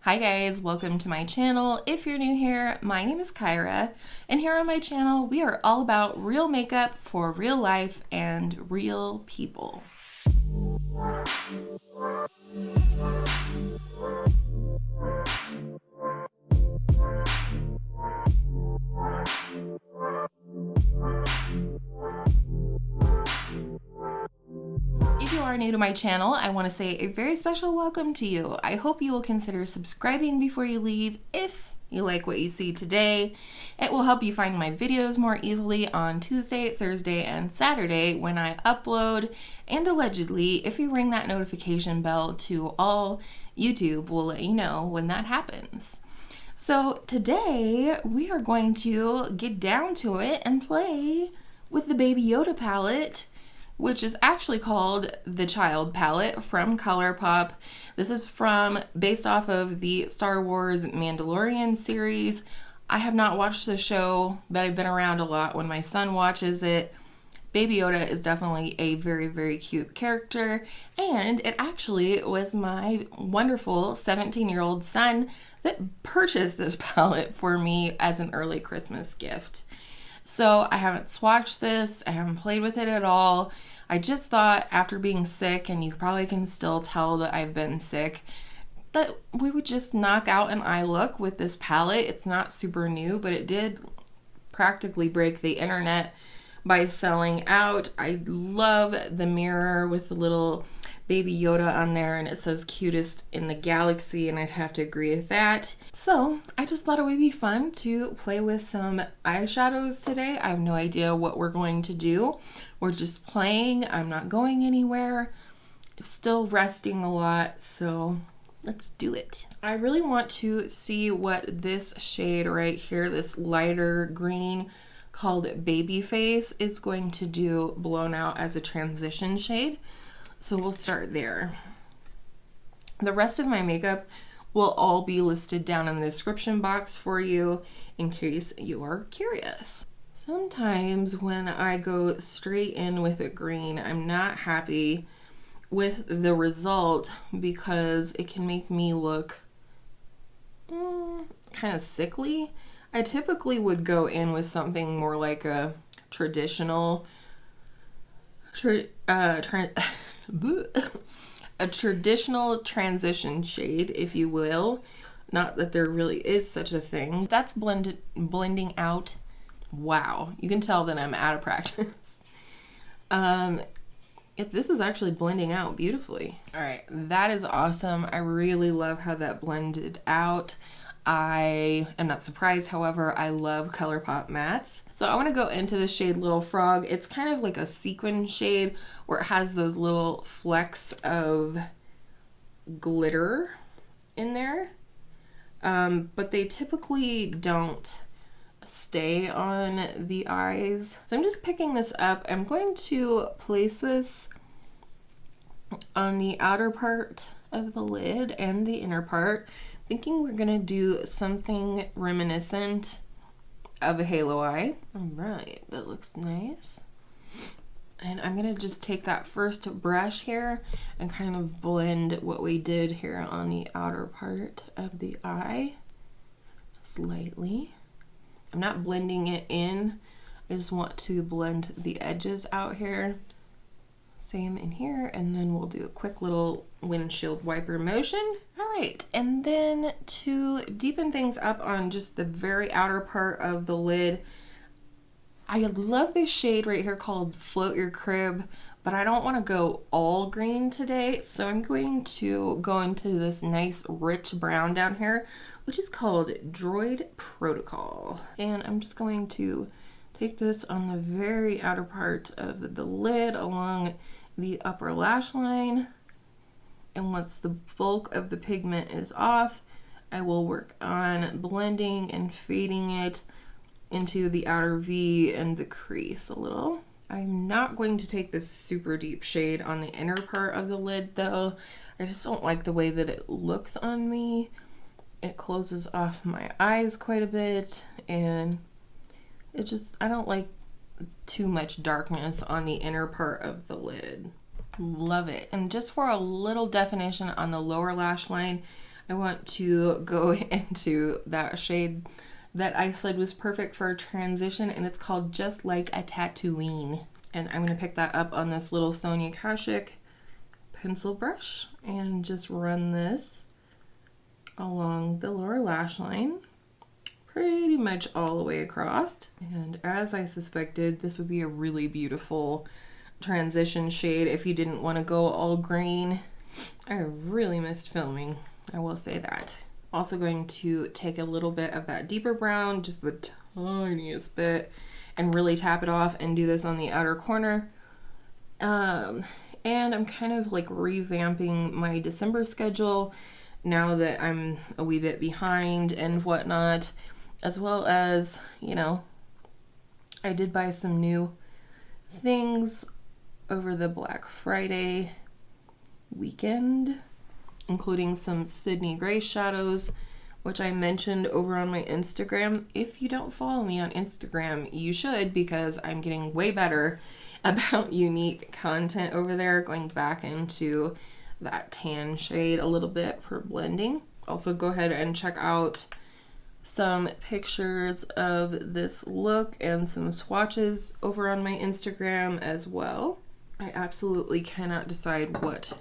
Hi guys, welcome to my channel. If you're new here, my name is Kyra, and here on my channel we are all about real makeup for real life and real people. If you are new to my channel, I want to say a very special welcome to you. I hope you will consider subscribing before you leave if you like what you see today. It will help you find my videos more easily on Tuesday, Thursday, and Saturday when I upload, and allegedly, if you ring that notification bell to all, YouTube will let you know when that happens. So today we are going to get down to it and play with the Baby Yoda palette, which is actually called the Child palette from ColourPop. This is based off of the Star Wars Mandalorian series. I have not watched the show, but I've been around a lot when my son watches it. Baby Yoda is definitely a very, very cute character, and it actually was my wonderful 17-year-old son that purchased this palette for me as an early Christmas gift. So I haven't swatched this, I haven't played with it at all. I just thought after being sick, and you probably can still tell that I've been sick, that we would just knock out an eye look with this palette. It's not super new, but it did practically break the internet by selling out. I love the mirror with the little Baby Yoda on there, and it says cutest in the galaxy, and I'd have to agree with that. So I just thought it would be fun to play with some eyeshadows today. I have no idea what we're going to do. We're just playing. I'm not going anywhere. Still resting a lot, so let's do it. I really want to see what this shade right here, this lighter green called Baby Face, is going to do blown out as a transition shade. So we'll start there. The rest of my makeup will all be listed down in the description box for you in case you are curious. Sometimes when I go straight in with a green, I'm not happy with the result because it can make me look kind of sickly. I typically would go in with something more like a traditional a traditional transition shade, if you will. Not that there really is such a thing. That's blending out. Wow, you can tell that I'm out of practice. This is actually blending out beautifully. All right, that is awesome. I really love how that blended out. I am not surprised, however, I love ColourPop mattes. So I want to go into the shade Little Frog. It's kind of like a sequin shade where it has those little flecks of glitter in there. But they typically don't stay on the eyes. So I'm just picking this up. I'm going to place this on the outer part of the lid and the inner part. Thinking we're gonna do something reminiscent of a halo eye. All right, that looks nice. And I'm gonna just take that first brush here and kind of blend what we did here on the outer part of the eye slightly. I'm not blending it in. I just want to blend the edges out here. Same in here, and then we'll do a quick little windshield wiper motion. All right, and then to deepen things up on just the very outer part of the lid, I love this shade right here called Float Your Crib, but I don't want to go all green today, so I'm going to go into this nice rich brown down here, which is called Droid Protocol. And I'm just going to take this on the very outer part of the lid along the upper lash line, and once the bulk of the pigment is off, I will work on blending and fading it into the outer V and the crease a little. I'm not going to take this super deep shade on the inner part of the lid though. I just don't like the way that it looks on me. It closes off my eyes quite a bit, and I don't like too much darkness on the inner part of the lid. Love it. And just for a little definition on the lower lash line, I want to go into that shade that I said was perfect for a transition, and it's called Just Like a Tatooine. And I'm going to pick that up on this little Sonia Kashuk pencil brush and just run this along the lower lash line, pretty much all the way across. And as I suspected, this would be a really beautiful transition shade if you didn't want to go all green. I really missed filming, I will say that. Also going to take a little bit of that deeper brown, just the tiniest bit, and really tap it off and do this on the outer corner. And I'm kind of like revamping my December schedule now that I'm a wee bit behind and whatnot, as well as, you know, I did buy some new things over the Black Friday weekend, including some Sydney Gray shadows, which I mentioned over on my Instagram. If you don't follow me on Instagram, you should, because I'm getting way better about unique content over there, going back into that tan shade a little bit for blending. Also, go ahead and check out some pictures of this look and some swatches over on my Instagram as well. I absolutely cannot decide what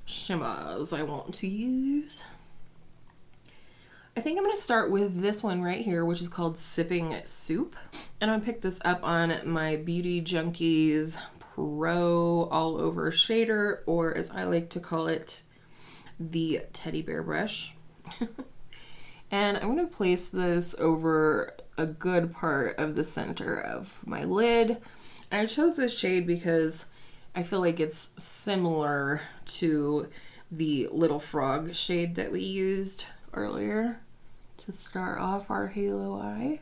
shimmers I want to use. I think I'm going to start with this one right here, which is called Sipping Soup. And I'm going to pick this up on my Beauty Junkies Pro All Over Shader, or as I like to call it, the teddy bear brush. And I'm going to place this over a good part of the center of my lid. And I chose this shade because I feel like it's similar to the Little Frog shade that we used earlier to start off our halo eye.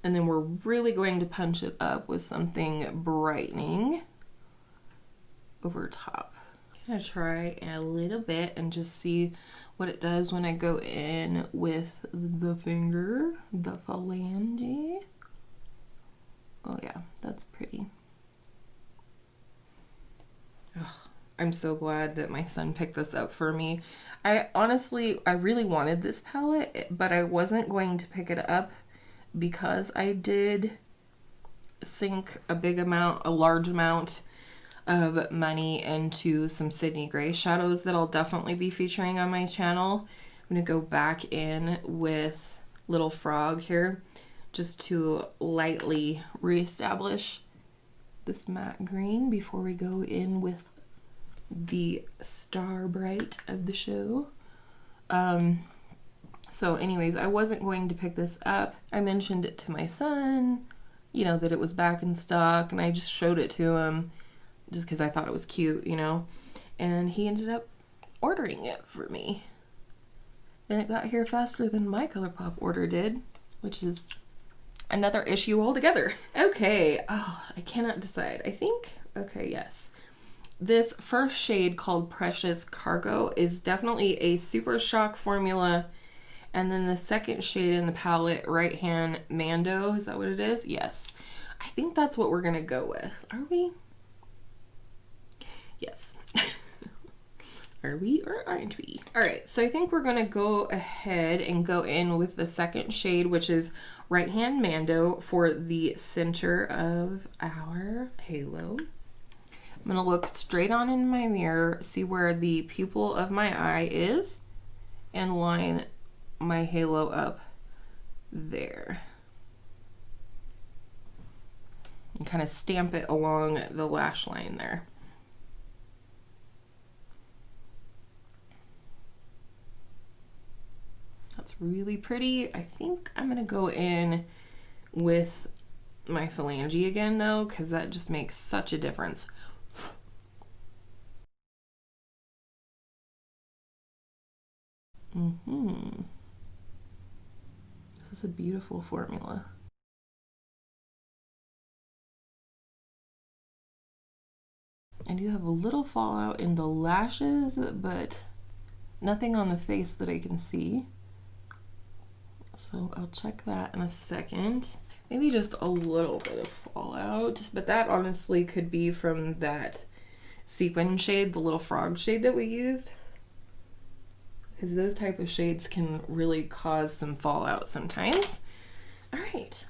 And then we're really going to punch it up with something brightening over top. I'm gonna try a little bit and just see what it does when I go in with the finger, the phalange. Oh yeah, that's pretty. Ugh, I'm so glad that my son picked this up for me. I really wanted this palette, but I wasn't going to pick it up because I did sink a large amount of money into some Sydney Gray shadows that I'll definitely be featuring on my channel. I'm gonna go back in with Little Frog here just to lightly reestablish this matte green before we go in with the star bright of the show. So anyways, I wasn't going to pick this up. I mentioned it to my son, you know, that it was back in stock, and I just showed it to him just because I thought it was cute, you know, and he ended up ordering it for me. And it got here faster than my ColourPop order did, which is another issue altogether. Okay, oh, I cannot decide. I think, okay, yes. This first shade called Precious Cargo is definitely a Super Shock formula. And then the second shade in the palette, Right Hand Mando, is that what it is? Yes. I think that's what we're gonna go with. Are we? Yes. Are we or aren't we? All right, so I think we're gonna go ahead and go in with the second shade, which is Right Hand Mando, for the center of our halo. I'm gonna look straight on in my mirror, see where the pupil of my eye is, and line my halo up there. And kind of stamp it along the lash line there. That's really pretty. I think I'm gonna go in with my phalange again though, because that just makes such a difference. This is a beautiful formula. I do have a little fallout in the lashes, but nothing on the face that I can see. So I'll check that in a second. Maybe just a little bit of fallout, but that honestly could be from that sequin shade, the little frog shade that we used. Because those type of shades can really cause some fallout sometimes. All right,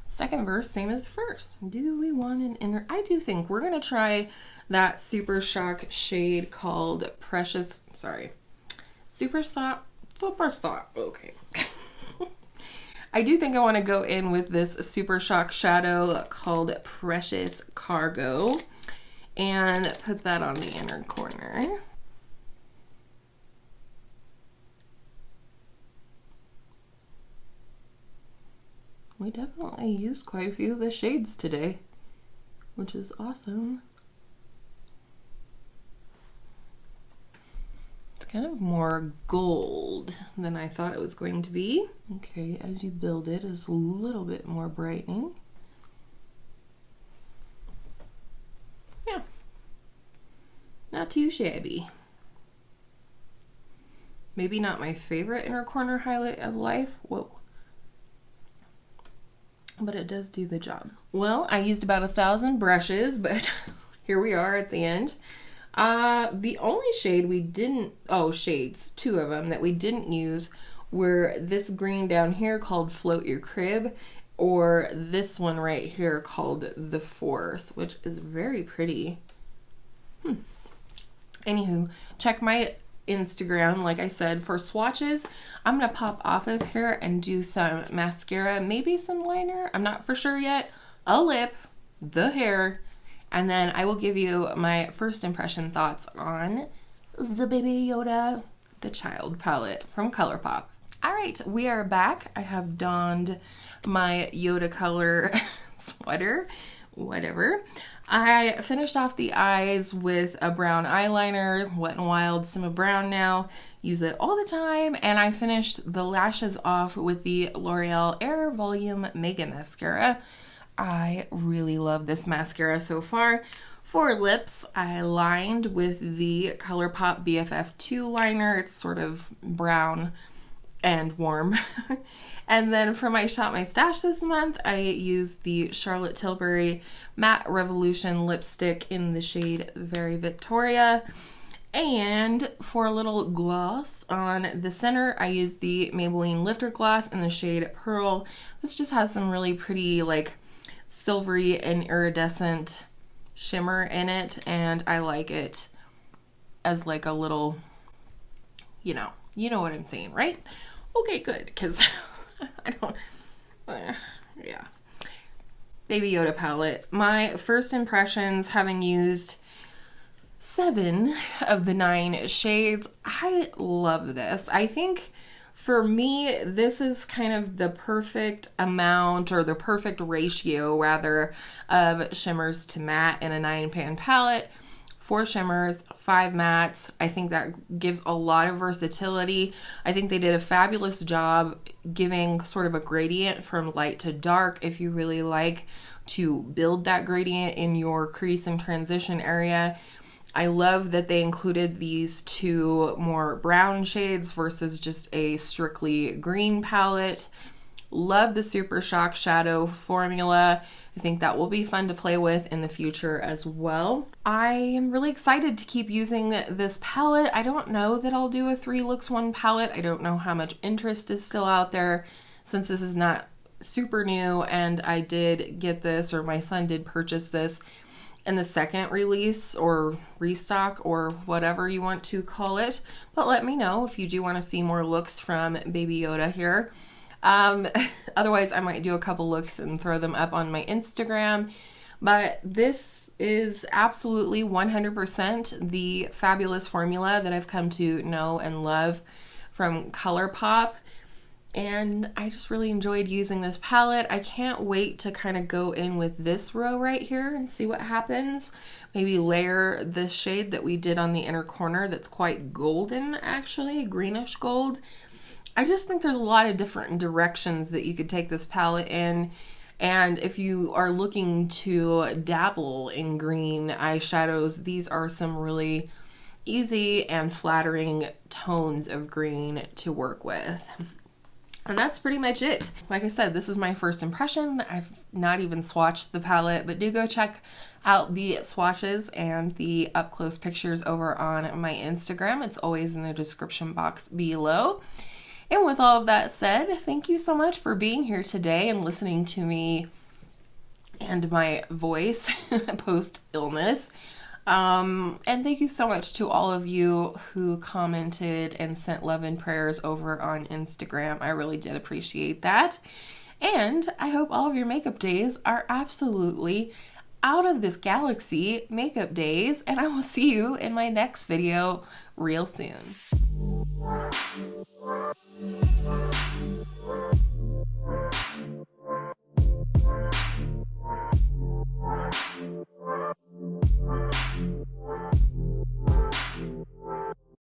second verse, same as first. Do we want an inner? I do think we're gonna try that Super Shock shade called Precious, Super Thought, okay. I do think I want to go in with this Super Shock shadow called Precious Cargo and put that on the inner corner. We definitely used quite a few of the shades today, which is awesome. It's kind of more gold than I thought it was going to be. Okay, as you build it, it's a little bit more brightening. Yeah, not too shabby. Maybe not my favorite inner corner highlight of life. Whoa. But it does do the job. Well, I used about 1,000 brushes, but here we are at the end. The only shade we didn't, shades, 2 of them that we didn't use were this green down here called Float Your Crib, or this one right here called The Force, which is very pretty. Anywho, check my Instagram, like I said, for swatches. I'm gonna pop off of here and do some mascara, maybe some liner, I'm not for sure yet, a lip, the hair, and then I will give you my first impression thoughts on the Baby Yoda the Child palette from ColourPop. All right, we are back. I have donned my Yoda color sweater, whatever. I finished off the eyes with a brown eyeliner, Wet n Wild Simma Brown now, use it all the time, and I finished the lashes off with the L'Oreal Air Volume Mega Mascara. I really love this mascara so far. For lips, I lined with the ColourPop BFF2 liner. It's sort of brown and warm. And then for my Shop My Stash this month, I used the Charlotte Tilbury Matte Revolution lipstick in the shade Very Victoria. And for a little gloss on the center, I used the Maybelline Lifter Gloss in the shade Pearl. This just has some really pretty, like, silvery and iridescent shimmer in it, and I like it as like a little, you know what I'm saying, right? Okay, good, because I don't, yeah. Baby Yoda palette. My first impressions, having used 7 of the 9 shades, I love this. I think for me, this is kind of the perfect amount, or the perfect ratio rather, of shimmers to matte in a 9-pan palette. 4 shimmers, 5 mattes. I think that gives a lot of versatility. I think they did a fabulous job giving sort of a gradient from light to dark if you really like to build that gradient in your crease and transition area. I love that they included these 2 more brown shades versus just a strictly green palette. Love the Super Shock shadow formula. I think that will be fun to play with in the future as well. I am really excited to keep using this palette. I don't know that I'll do a 3 looks 1 palette. I don't know how much interest is still out there since this is not super new, and I did get this, or my son did purchase this in the second release or restock or whatever you want to call it. But let me know if you do want to see more looks from Baby Yoda here. Otherwise, I might do a couple looks and throw them up on my Instagram. But this is absolutely 100% the fabulous formula that I've come to know and love from ColourPop. And I just really enjoyed using this palette. I can't wait to kind of go in with this row right here and see what happens. Maybe layer this shade that we did on the inner corner that's quite golden, actually, greenish gold. I just think there's a lot of different directions that you could take this palette in. And if you are looking to dabble in green eyeshadows, these are some really easy and flattering tones of green to work with. And that's pretty much it. Like I said, this is my first impression. I've not even swatched the palette, but do go check out the swatches and the up close pictures over on my Instagram. It's always in the description box below. And with all of that said, thank you so much for being here today and listening to me and my voice post illness. And thank you so much to all of you who commented and sent love and prayers over on Instagram. I really did appreciate that. And I hope all of your makeup days are absolutely out of this galaxy makeup days. And I will see you in my next video real soon.